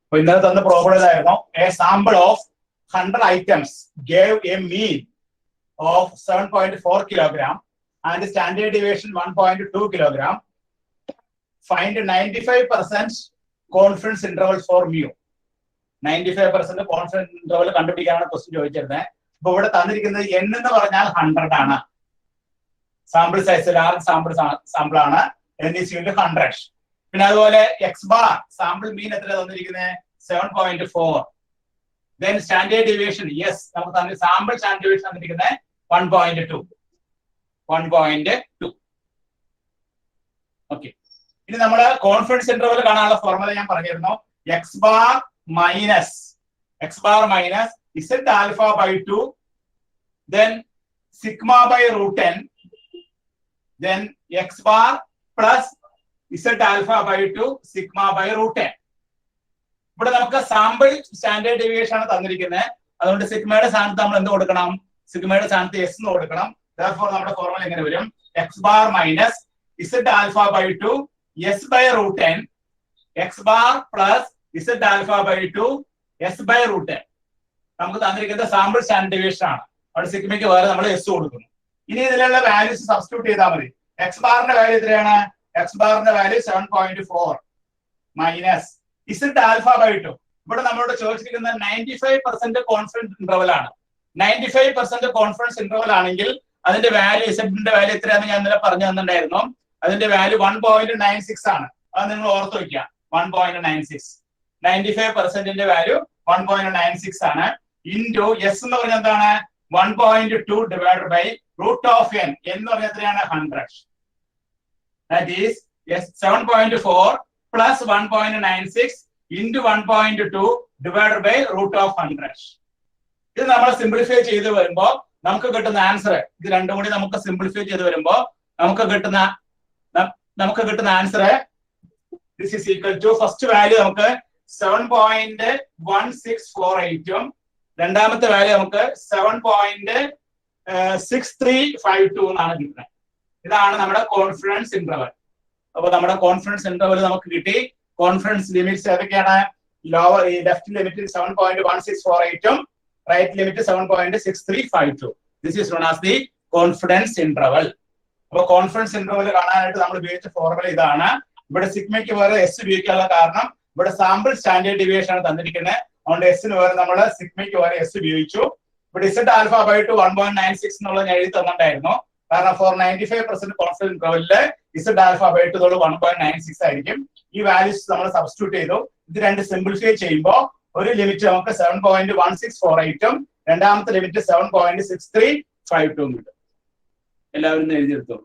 അപ്പൊ ഇന്നലെ തന്ന പ്രോബ്ലം ഇതായിരുന്നു. A sample of 100 items gave a mean of 7.4 kilogram and standard deviation 1.2 kilogram. Find 95% confidence interval for mu. 95% confidence interval കണ്ടുപിടിക്കാനാണ് question ചോദിച്ചിരുന്നത്. അപ്പൊ ഇവിടെ തന്നിരിക്കുന്നത് n എന്ന് പറഞ്ഞാൽ 100 ആണ്. സാമ്പിൾ സൈസ് ലാർജ് സാമ്പിൾ ആണ്. n is equal to 100. പിന്നെ അതുപോലെ എക്സ് ബാർ സാമ്പിൾ മീൻ എത്ര തന്നിരിക്കുന്നത് 7.4. ദെൻ സ്റ്റാൻഡേർഡ് ഡീവിയേഷൻ യെസ് നമുക്ക് സാമ്പിൾ സ്റ്റാൻഡേർഡ് ഡീവിയേഷൻ തന്നിരിക്കുന്നത് 1.2. ഓക്കെ. ഇനി നമ്മൾ കോൺഫിഡൻസ് ഇന്റർവൽ കാണാനുള്ള ഫോർമുല ഞാൻ പറഞ്ഞിരുന്നു. X bar minus z alpha by 2 then sigma by root n then x bar plus z alpha by 2 sigma by root n. ഇവിടെ നമുക്ക് sample standard deviation ആണ് തന്നിരിക്കുന്നത്. അതുകൊണ്ട് സിഗ്മയുടെ സ്ഥാനത്ത് നമ്മൾ എന്ത് കൊടുക്കണം? സിഗ്മയുടെ സ്ഥാനത്ത് എസ് എന്ന് കൊടുക്കണം. therefore നമ്മുടെ ഫോർമുല എങ്ങനെ വരും? x bar minus z alpha by 2 s by root n x bar plus z alpha by 2 s by root n. നമുക്ക് തന്നിരിക്കുന്നത് സാമ്പിൾ സ്റ്റാൻഡേർഡ് ഡീവിയേഷൻ ആണ്. അവിടെ സിഗ്മയ്ക്ക് വേറെ നമ്മൾ എസ് കൊടുക്കുന്നു. ഇനി ഇതിലുള്ള വാല്യൂസ് സബ്സ്റ്റിറ്റ്യൂട്ട് ചെയ്താൽ മതി. എക്സ് ബാറിന്റെ വാല്യൂ എത്രയാണ്? എക്സ് ബാറിന്റെ value 7.4 minus z alpha by 2. ഇവിടെ നമ്മളോട് ചോദിച്ചിരിക്കുന്ന 95% കോൺഫിഡൻസ് ഇന്റർവൽ ആണ്. 95% കോൺഫിഡൻസ് ഇന്റർവൽ ആണെങ്കിൽ അതിന്റെ വാല്യൂ ഇസഡിന്റെ വാല്യൂ എത്രയാണെന്ന് ഞാൻ ഇന്നലെ പറഞ്ഞു തന്നിട്ടുണ്ടായിരുന്നു. അതിന്റെ വാല്യൂ 1.96 ആണ്. അത് നിങ്ങൾ ഓർത്ത് വയ്ക്കുക. 1.96 95%ന്റെ വാല്യൂ 1.96 ആണ്. ഇൻറ്റു എസ് എന്ന് പറഞ്ഞാൽ എന്താണ്? 1.2 divided by root of n. എന്ന് പറഞ്ഞാൽ എത്രയാണ്? 100. That is 7.4 plus 1.96 into 1.2 divided by root of 100. ഇത് നമ്മൾ സിംപ്ലിഫൈ ചെയ്ത് വരുമ്പോൾ നമുക്ക് കിട്ടുന്ന ആൻസർ, ഇത് രണ്ടും കൂടി നമുക്ക് സിംപ്ലിഫൈ ചെയ്ത് വരുമ്പോൾ നമുക്ക് കിട്ടുന്ന answer this is equal to first value നമുക്ക് 7.1648 രണ്ടാമത്തെ വാല്യൂ നമുക്ക് 7.6352 എന്നാണ് കിട്ടുന്നത്. ഇതാണ് നമ്മുടെ കോൺഫിഡൻസ് ഇന്റർവൽ. അപ്പൊ നമ്മുടെ കോൺഫിഡൻസ് ഇന്റർവൽ നമുക്ക് കിട്ടി. കോൺഫിഡൻസ് ലിമിറ്റ്സ് ഏതൊക്കെയാണ്? ലോവർ ഈ left limit 7.1648 right limit 7.6352. This is known as the confidence interval. അപ്പൊ കോൺഫിഡൻസ് ഇന്റർവൽ കാണാനായിട്ട് നമ്മൾ ഉപയോഗിച്ച ഫോർമുല ഇതാണ്. ഇവിടെ സിഗ്മയ്ക്ക് വേറെ എസ് ഉപയോഗിക്കാനുള്ള കാരണം ഇവിടെ സാമ്പിൾ സ്റ്റാൻഡേർഡ് ഡീവിയേഷൻ ആണ് തന്നിരിക്കുന്നത്. അതുകൊണ്ട് എസിന് വേറെ നമ്മൾ സിഗ്മയ്ക്ക് വേറെ എസ് ഉപയോഗിച്ചു. ഇവിടെ ഇസഡ് ആൽഫ ബൈ 2 1.96 എന്നുള്ളത് ഞാൻ എഴുതി തന്നിട്ടുണ്ടായിരുന്നു. കാരണം ഫോർ 95% കോൺഫിഡൻസ് ഇന്റർവെല്ലില് ഇസഡ് ആൽഫ ബൈ 2 1.96 ആയിരിക്കും. ഈ വാല്യൂസ് നമ്മൾ സബ്സ്റ്റിറ്റ്യൂട്ട് ചെയ്തു. ഇത് രണ്ട് സിംപ്ലിഫൈ ചെയ്യുമ്പോൾ ഒരു ലിമിറ്റ് നമുക്ക് 7.1648 രണ്ടാമത്തെ ലിമിറ്റ് 7.6352 കിട്ടും. എല്ലാവരും എഴുതിയെടുത്തോളൂ.